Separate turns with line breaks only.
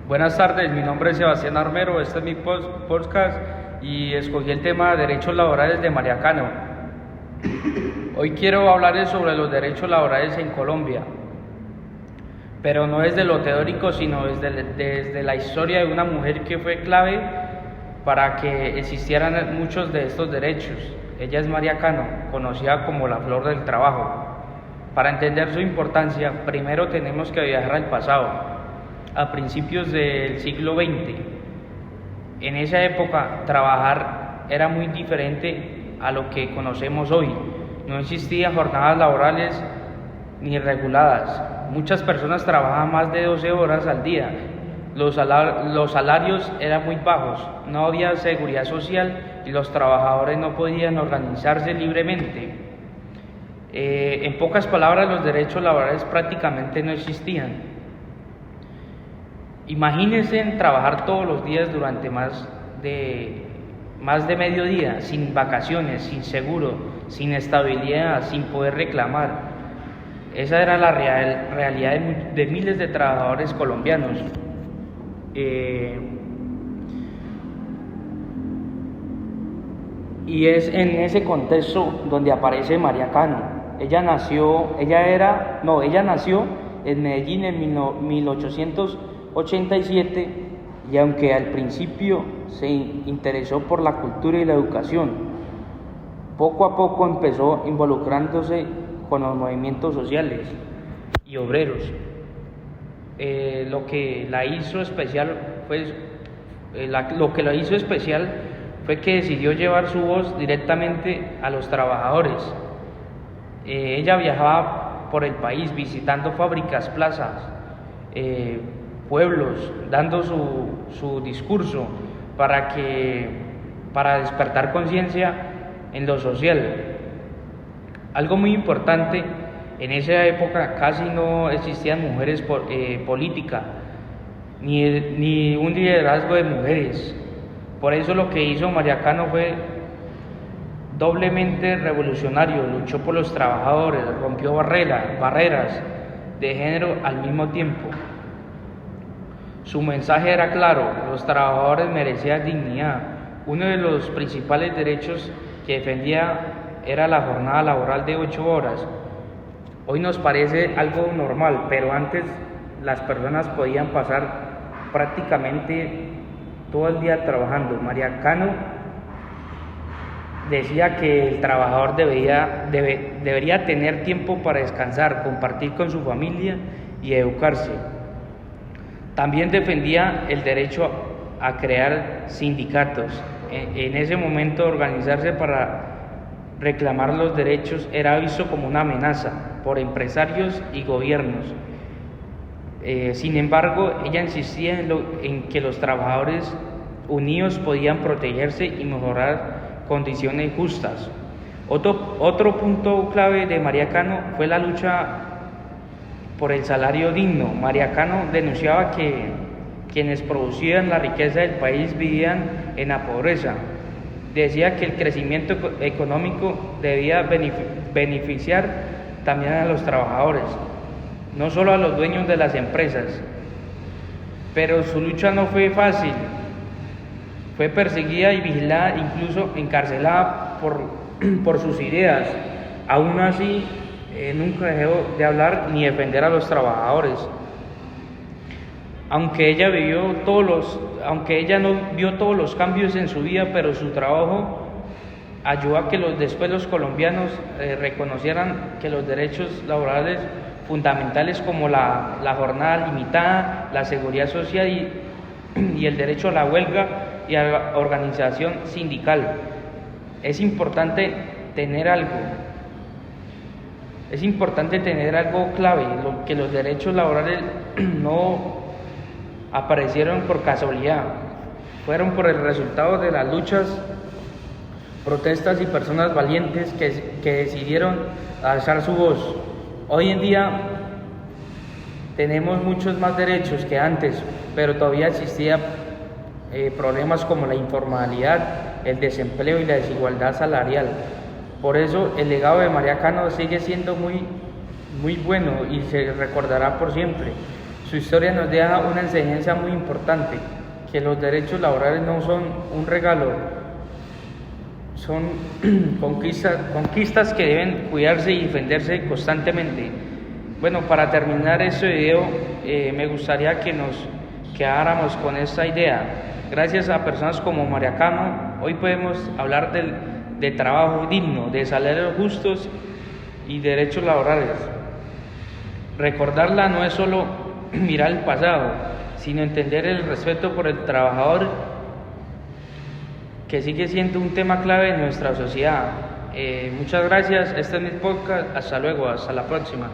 Buenas tardes, mi nombre es Sebastián Armero, este es mi podcast y escogí el tema derechos laborales de María Cano. Hoy quiero hablarles sobre los derechos laborales en Colombia, pero no desde lo teórico, sino desde la historia de una mujer que fue clave para que existieran muchos de estos derechos. Ella es María Cano, conocida como la flor del trabajo. Para entender su importancia, primero tenemos que viajar al pasado, a principios del siglo XX. En esa época, trabajar era muy diferente a lo que conocemos hoy. No existían jornadas laborales ni reguladas. Muchas personas trabajaban más de 12 horas al día. Los salarios eran muy bajos, no había seguridad social y los trabajadores no podían organizarse libremente. En pocas palabras, los derechos laborales prácticamente no existían. Imagínense trabajar todos los días durante más de mediodía, sin vacaciones, sin seguro, sin estabilidad, sin poder reclamar. Esa era la realidad de miles de trabajadores colombianos. Y es en ese contexto donde aparece María Cano. Ella nació en Medellín en 1887 y aunque al principio se interesó por la cultura y la educación, poco a poco empezó involucrándose con los movimientos sociales y obreros. Lo que la hizo especial fue que decidió llevar su voz directamente a los trabajadores. Ella viajaba por el país visitando fábricas, plazas, pueblos, dando su discurso para despertar conciencia en lo social. Algo muy importante, en esa época casi no existían mujeres políticas, ni un liderazgo de mujeres. Por eso lo que hizo María Cano fue doblemente revolucionario, luchó por los trabajadores, rompió barreras de género al mismo tiempo. Su mensaje era claro: los trabajadores merecían dignidad. Uno de los principales derechos que defendía era la jornada laboral de 8 horas. Hoy nos parece algo normal, pero antes las personas podían pasar prácticamente todo el día trabajando. María Cano decía que el trabajador debería tener tiempo para descansar, compartir con su familia y educarse. También defendía el derecho a crear sindicatos. En ese momento, organizarse para reclamar los derechos era visto como una amenaza por empresarios y gobiernos. Sin embargo, ella insistía en que los trabajadores unidos podían protegerse y mejorar condiciones justas. Otro punto clave de María Cano fue la lucha por el salario digno. María Cano denunciaba que quienes producían la riqueza del país vivían en la pobreza. Decía que el crecimiento económico debía beneficiar también a los trabajadores, no solo a los dueños de las empresas. Pero su lucha no fue fácil. Fue perseguida y vigilada, incluso encarcelada por sus ideas. Aún así, nunca dejó de hablar ni defender a los trabajadores. Aunque ella no vio todos los cambios en su vida, pero su trabajo ayudó a que después los colombianos reconocieran que los derechos laborales fundamentales como la jornada limitada, la seguridad social y el derecho a la huelga y a la organización sindical. Es importante tener algo clave, que los derechos laborales no aparecieron por casualidad, fueron por el resultado de las luchas, protestas y personas valientes que decidieron alzar su voz. Hoy en día tenemos muchos más derechos que antes, pero todavía existían problemas como la informalidad, el desempleo y la desigualdad salarial. Por eso el legado de María Cano sigue siendo muy bueno y se recordará por siempre. Su Su historia nos deja una enseñanza muy importante, que los derechos laborales no son un regalo, son conquistas que deben cuidarse y defenderse constantemente. Bueno, para terminar este video, me gustaría que nos quedáramos con esta idea. Gracias a personas como María Cano, hoy podemos hablar de trabajo digno, de salarios justos y derechos laborales. Recordarla no es solo mirar el pasado, sino entender el respeto por el trabajador, que sigue siendo un tema clave en nuestra sociedad. Muchas gracias, este es mi podcast, hasta luego, hasta la próxima.